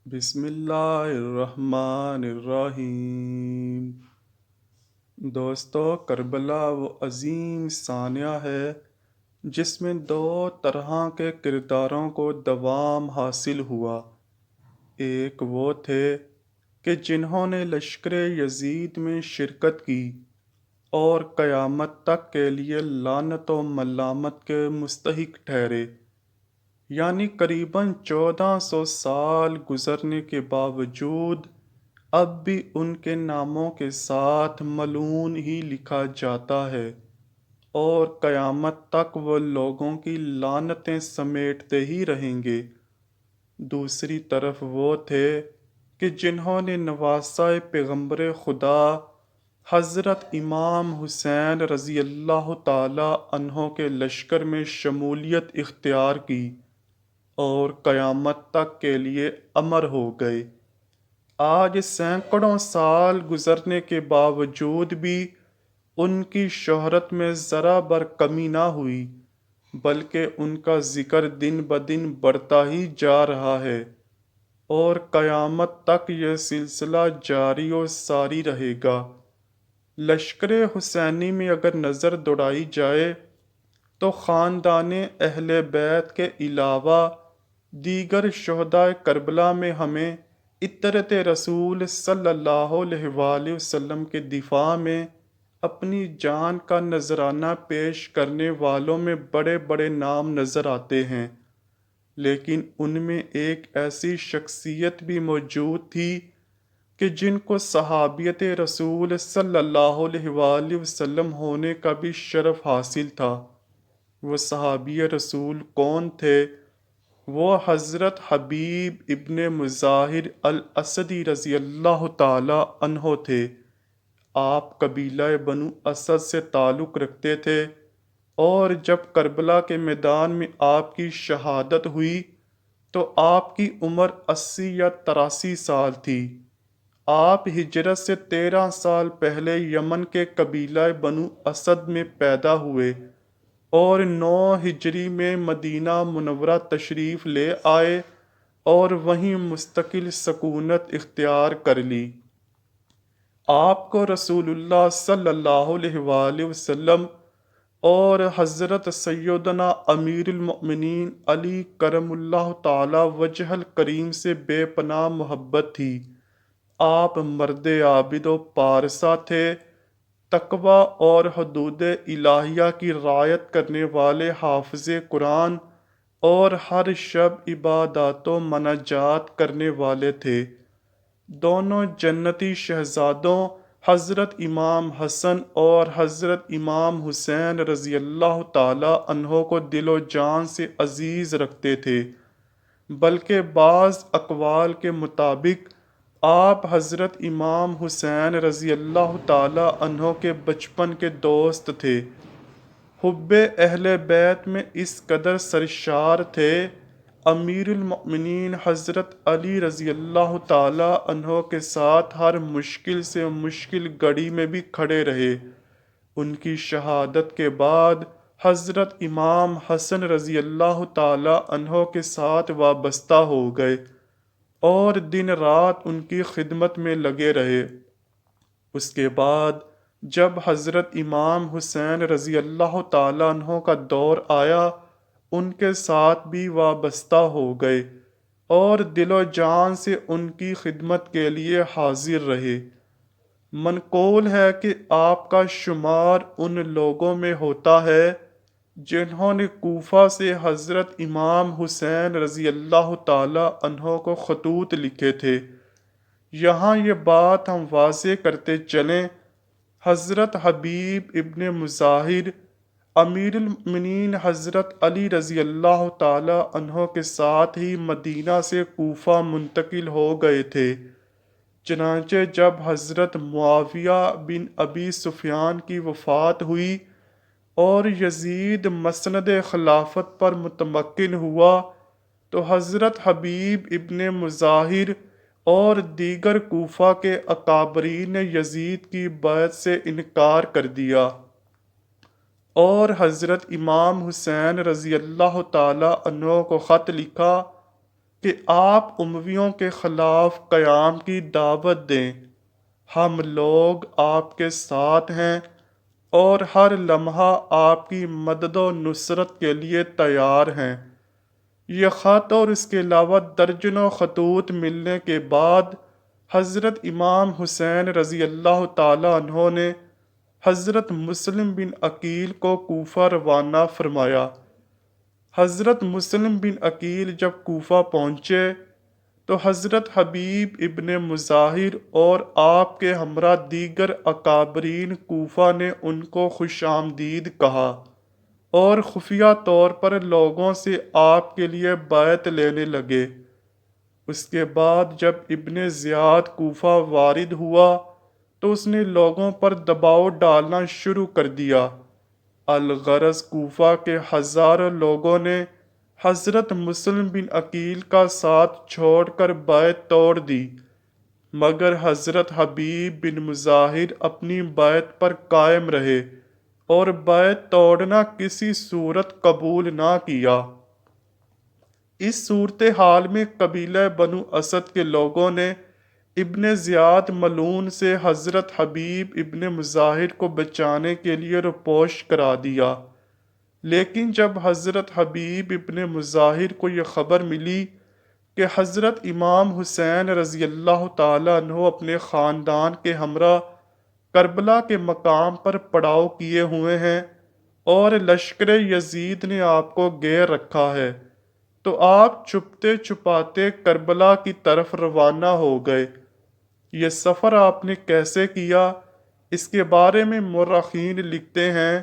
بسم اللہ الرحمن الرحیم۔ دوستو، کربلا وہ عظیم ثانیہ ہے جس میں دو طرح کے کرداروں کو دوام حاصل ہوا۔ ایک وہ تھے کہ جنہوں نے لشکر یزید میں شرکت کی اور قیامت تک کے لیے لعنت و ملامت کے مستحق ٹھہرے، یعنی قریباً 1400 سال گزرنے کے باوجود اب بھی ان کے ناموں کے ساتھ ملعون ہی لکھا جاتا ہے اور قیامت تک وہ لوگوں کی لعنتیں سمیٹتے ہی رہیں گے۔ دوسری طرف وہ تھے کہ جنہوں نے نواسۂ پیغمبر خدا حضرت امام حسین رضی اللہ تعالی عنہ کے لشکر میں شمولیت اختیار کی اور قیامت تک کے لیے امر ہو گئے۔ آج سینکڑوں سال گزرنے کے باوجود بھی ان کی شہرت میں ذرا بر کمی نہ ہوئی، بلکہ ان کا ذکر دن بدن بڑھتا ہی جا رہا ہے اور قیامت تک یہ سلسلہ جاری و ساری رہے گا۔ لشکر حسینی میں اگر نظر دوڑائی جائے تو خاندان اہل بیت کے علاوہ دیگر شہدائے کربلا میں ہمیں اطرت رسول صلی اللہ علیہ وآلہ وسلم کے دفاع میں اپنی جان کا نذرانہ پیش کرنے والوں میں بڑے بڑے نام نظر آتے ہیں، لیکن ان میں ایک ایسی شخصیت بھی موجود تھی کہ جن کو صحابیت رسول صلی اللہ علیہ وآلہ وسلم ہونے کا بھی شرف حاصل تھا۔ وہ صحابی رسول کون تھے؟ وہ حضرت حبیب ابن مظاہر الاسدی رضی اللہ تعالی عنہ تھے۔ آپ قبیلہ بنو اسد سے تعلق رکھتے تھے اور جب کربلا کے میدان میں آپ کی شہادت ہوئی تو آپ کی عمر 80 یا 83 سال تھی۔ آپ ہجرت سے 13 سال پہلے یمن کے قبیلہ بنو اسد میں پیدا ہوئے اور 9 ہجری میں مدینہ منورہ تشریف لے آئے اور وہیں مستقل سکونت اختیار کر لی۔ آپ کو رسول اللہ صلی اللہ علیہ وآلہ وسلم اور حضرت سیدنا امیر المؤمنین علی کرم اللہ تعالی وجہ الکریم سے بے پناہ محبت تھی۔ آپ مرد عابد و پارسا تھے، تقوی اور حدود الہیہ کی رعایت کرنے والے حافظ قرآن اور ہر شب عبادات و مناجات کرنے والے تھے۔ دونوں جنتی شہزادوں حضرت امام حسن اور حضرت امام حسین رضی اللہ تعالی عنہ کو دل و جان سے عزیز رکھتے تھے، بلکہ بعض اقوال کے مطابق آپ حضرت امام حسین رضی اللہ تعالی عنہ کے بچپن کے دوست تھے۔ حب اہل بیت میں اس قدر سرشار تھے، امیر المؤمنین حضرت علی رضی اللہ تعالی عنہ کے ساتھ ہر مشکل سے مشکل گھڑی میں بھی کھڑے رہے۔ ان کی شہادت کے بعد حضرت امام حسن رضی اللہ تعالی عنہ کے ساتھ وابستہ ہو گئے اور دن رات ان کی خدمت میں لگے رہے۔ اس کے بعد جب حضرت امام حسین رضی اللہ تعالیٰ عنہ کا دور آیا، ان کے ساتھ بھی وابستہ ہو گئے اور دل و جان سے ان کی خدمت کے لیے حاضر رہے۔ منقول ہے کہ آپ کا شمار ان لوگوں میں ہوتا ہے جنہوں نے کوفہ سے حضرت امام حسین رضی اللہ تعالیٰ عنہ کو خطوط لکھے تھے۔ یہاں یہ بات ہم واضح کرتے چلیں، حضرت حبیب ابن مظاہر امیر المؤمنین حضرت علی رضی اللہ تعالی عنہ کے ساتھ ہی مدینہ سے کوفہ منتقل ہو گئے تھے۔ چنانچہ جب حضرت معاویہ بن ابی سفیان کی وفات ہوئی اور یزید مسند خلافت پر متمکن ہوا تو حضرت حبیب ابن مظاہر اور دیگر کوفہ کے اکابرین نے یزید کی بیعت سے انکار کر دیا اور حضرت امام حسین رضی اللہ تعالی عنہ کو خط لکھا کہ آپ امویوں کے خلاف قیام کی دعوت دیں۔ ہم لوگ آپ کے ساتھ ہیں اور ہر لمحہ آپ کی مدد و نصرت کے لیے تیار ہیں۔ یہ خط اور اس کے علاوہ درجنوں خطوط ملنے کے بعد حضرت امام حسین رضی اللہ تعالیٰ عنہ نے حضرت مسلم بن عقیل کو کوفہ روانہ فرمایا۔ حضرت مسلم بن عقیل جب کوفہ پہنچے تو حضرت حبیب ابن مظاہر اور آپ کے ہمراہ دیگر اکابرین کوفہ نے ان کو خوش آمدید کہا اور خفیہ طور پر لوگوں سے آپ کے لیے بیعت لینے لگے۔ اس کے بعد جب ابن زیاد کوفہ وارد ہوا تو اس نے لوگوں پر دباؤ ڈالنا شروع کر دیا۔ الغرض کوفہ کے ہزاروں لوگوں نے حضرت مسلم بن عقیل کا ساتھ چھوڑ کر بیعت توڑ دی، مگر حضرت حبیب بن مظاہر اپنی بیعت پر قائم رہے اور بیعت توڑنا کسی صورت قبول نہ کیا۔ اس صورتحال میں قبیلہ بنو اسد کے لوگوں نے ابن زیاد ملعون سے حضرت حبیب ابن مظاہر کو بچانے کے لیے روپوش کرا دیا، لیکن جب حضرت حبیب ابن مظاہر کو یہ خبر ملی کہ حضرت امام حسین رضی اللہ تعالیٰ عنہ اپنے خاندان کے ہمراہ کربلا کے مقام پر پڑاؤ کیے ہوئے ہیں اور لشکر یزید نے آپ کو گھیر رکھا ہے، تو آپ چھپتے چھپاتے کربلا کی طرف روانہ ہو گئے۔ یہ سفر آپ نے کیسے کیا، اس کے بارے میں مورخین لکھتے ہیں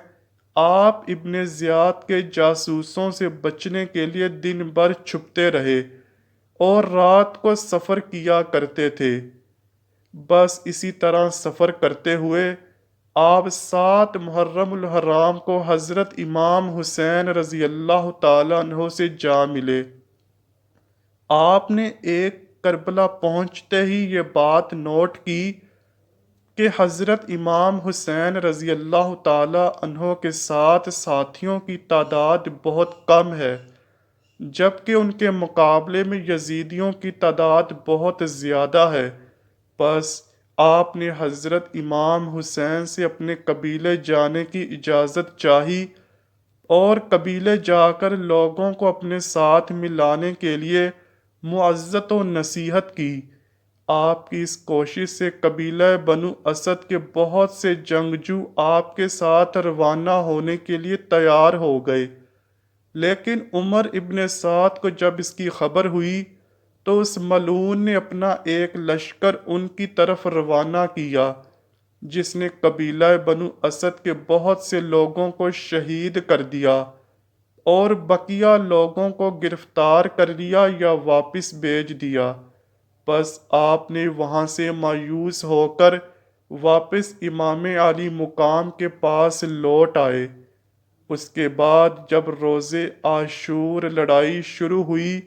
آپ ابن زیاد کے جاسوسوں سے بچنے کے لیے دن بھر چھپتے رہے اور رات کو سفر کیا کرتے تھے۔ بس اسی طرح سفر کرتے ہوئے آپ 7 محرم الحرام کو حضرت امام حسین رضی اللہ تعالیٰ عنہ سے جا ملے۔ آپ نے ایک کربلا پہنچتے ہی یہ بات نوٹ کی کہ حضرت امام حسین رضی اللہ تعالیٰ عنہ کے ساتھ ساتھیوں کی تعداد بہت کم ہے، جبکہ ان کے مقابلے میں یزیدیوں کی تعداد بہت زیادہ ہے۔ بس آپ نے حضرت امام حسین سے اپنے قبیلے جانے کی اجازت چاہی اور قبیلے جا کر لوگوں کو اپنے ساتھ ملانے کے لیے معزت و نصیحت کی۔ آپ کی اس کوشش سے قبیلہ بنو اسد کے بہت سے جنگجو آپ کے ساتھ روانہ ہونے کے لیے تیار ہو گئے، لیکن عمر ابن سعد کو جب اس کی خبر ہوئی تو اس ملعون نے اپنا ایک لشکر ان کی طرف روانہ کیا، جس نے قبیلہ بنو اسد کے بہت سے لوگوں کو شہید کر دیا اور بقیہ لوگوں کو گرفتار کر لیا یا واپس بھیج دیا۔ بس آپ نے وہاں سے مایوس ہو کر واپس امام علی مقام کے پاس لوٹ آئے۔ اس کے بعد جب روز عاشور لڑائی شروع ہوئی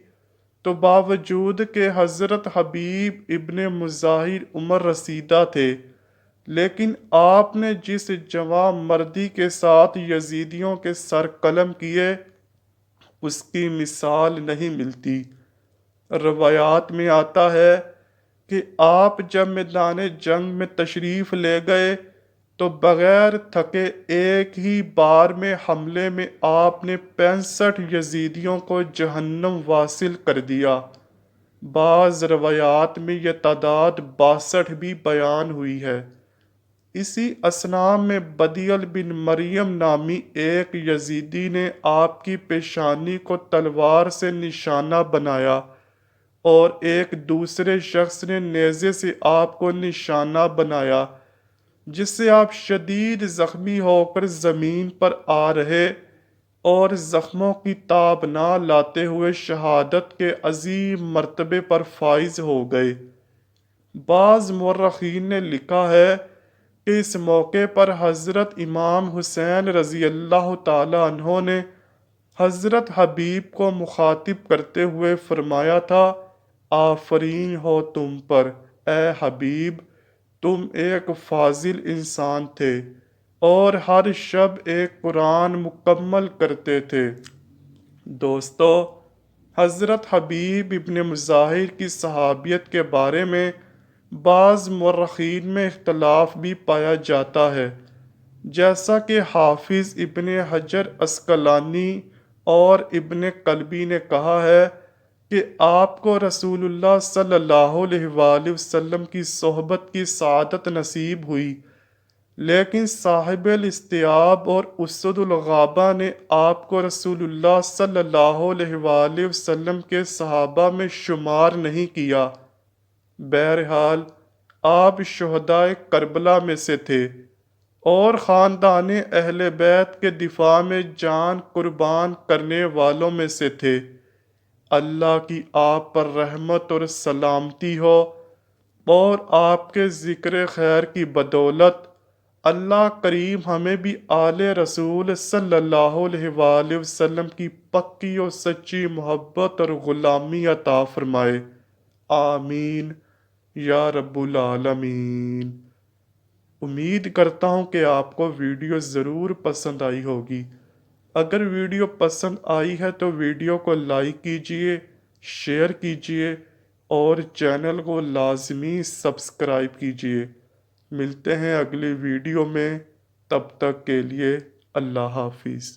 تو باوجود کہ حضرت حبیب ابن مظاہر عمر رسیدہ تھے، لیکن آپ نے جس جواں مردی کے ساتھ یزیدیوں کے سر قلم کیے اس کی مثال نہیں ملتی۔ روایات میں آتا ہے کہ آپ جب میدان جنگ میں تشریف لے گئے تو بغیر تھکے ایک ہی بار میں حملے میں آپ نے 65 یزیدیوں کو جہنم واصل کر دیا۔ بعض روایات میں یہ تعداد 62 بھی بیان ہوئی ہے۔ اسی اثناء میں بدیل بن مریم نامی ایک یزیدی نے آپ کی پیشانی کو تلوار سے نشانہ بنایا اور ایک دوسرے شخص نے نیزے سے آپ کو نشانہ بنایا، جس سے آپ شدید زخمی ہو کر زمین پر آ رہے اور زخموں کی تاب نہ لاتے ہوئے شہادت کے عظیم مرتبے پر فائز ہو گئے۔ بعض مورخین نے لکھا ہے کہ اس موقع پر حضرت امام حسین رضی اللہ تعالی عنہ نے حضرت حبیب کو مخاطب کرتے ہوئے فرمایا تھا، آفرین ہو تم پر اے حبیب، تم ایک فاضل انسان تھے اور ہر شب ایک قرآن مکمل کرتے تھے۔ دوستو، حضرت حبیب ابن مظاہر کی صحابیت کے بارے میں بعض مورخین میں اختلاف بھی پایا جاتا ہے، جیسا کہ حافظ ابن حجر عسقلانی اور ابن قلبی نے کہا ہے کہ آپ کو رسول اللہ صلی اللہ علیہ وآلہ وسلم کی صحبت کی سعادت نصیب ہوئی، لیکن صاحب الاستیاب اور اسد الغابہ نے آپ کو رسول اللہ صلی اللہ علیہ وآلہ وسلم کے صحابہ میں شمار نہیں کیا۔ بہرحال آپ شہدائے کربلا میں سے تھے اور خاندان اہل بیت کے دفاع میں جان قربان کرنے والوں میں سے تھے۔ اللہ کی آپ پر رحمت اور سلامتی ہو، اور آپ کے ذکر خیر کی بدولت اللہ کریم ہمیں بھی آل رسول صلی اللہ علیہ وآلہ وسلم کی پکی اور سچی محبت اور غلامی عطا فرمائے، آمین یا رب العالمین۔ امید کرتا ہوں کہ آپ کو ویڈیو ضرور پسند آئی ہوگی۔ اگر ویڈیو پسند آئی ہے تو ویڈیو کو لائک کیجئے، شیئر کیجئے اور چینل کو لازمی سبسکرائب کیجئے۔ ملتے ہیں اگلی ویڈیو میں، تب تک کے لیے اللہ حافظ۔